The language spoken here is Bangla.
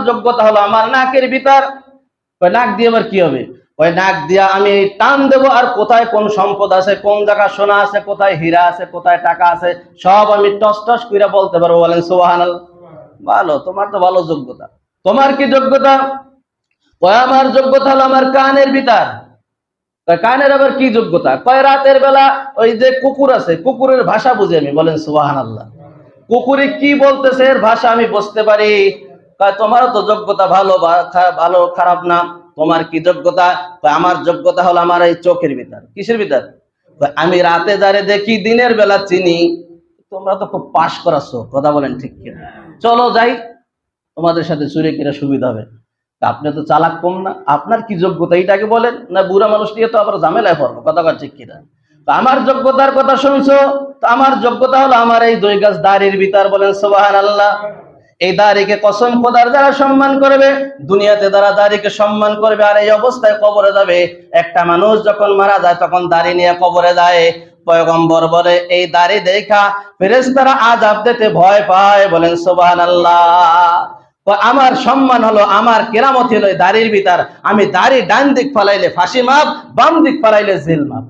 যোগ্যতা হলো আমার নাকের ভিতর। নাক দিয়ে আবার কি হবে? ওই নাক দিয়া আমি টান দেবো, আর কোথায় কোন সম্পদ আছে, কোন জায়গায় সোনা আছে, কোথায় হীরা আছে, কোথায় টাকা আছে, সব আমি টস টস করে বলতে পারবো। বলেন সুবহানাল্লাহ। ভালো, তোমার তো ভালো যোগ্যতা। তোমার কি যোগ্যতা? ওই আমার যোগ্যতা হলো আমার কানের ভিতর। কানের আবার কি যোগ্যতা? কয় রাতের বেলা ওই যে কুকুর আছে, কুকুরের ভাষা বুঝি আমি। বলেন সুবহানাল্লাহ। কুকুরে কি বলতেছে এর ভাষা আমি বুঝতে পারি। তোমারও তো যোগ্যতা ভালো, ভালো খারাপ না। তোমার কি যোগ্যতা? আমার যোগ্যতা হলো আমার এই চোখের ভিতর। কিসের ভিতর? আমি রাতে যারে দেখি, দিনের বেলা চিনি। তোমরা তো খুব পাশ করাছো, কথা বলেন ঠিক কিনা? চলো যাই, তোমাদের সাথে চুরি কিনা সুবিধা হবে। আপনি তো চালাক কম না, আপনার কি যোগ্যতা এইটাকে বলেন না। বুড়া মানুষ নিয়ে তো আবার ঝামেলায় পড়বো, কথা বলেন ঠিক কিনা? আমার যোগ্যতার কথা শুনছো, তো আমার যোগ্যতা হলো আমার এই 2 গাছ দাড়ির ভিতর। বলেন সুবহানাল্লাহ। এই দাড়িকে কসম খোদার যারা সম্মান করবে, দুনিয়াতে যারা দাড়িকে সম্মান করবে, আর এই অবস্থায় কবরে যাবে। একটা মানুষ যখন মারা যায় তখন দাড়ি নিয়ে কবরে যায়। পয়গম্বর বলে এই দাড়ি দেখা ফেরেশতারা আযাব দিতে ভয় পায়। বলেন সুবহানাল্লাহ। আমার সম্মান হলো, আমার কেরামত হলো দাড়ির ভিতর। আমি দাড়ি ডান দিক ফালাইলে ফাঁসি মাপ, বাম দিক ফালাইলে জেল মাপ।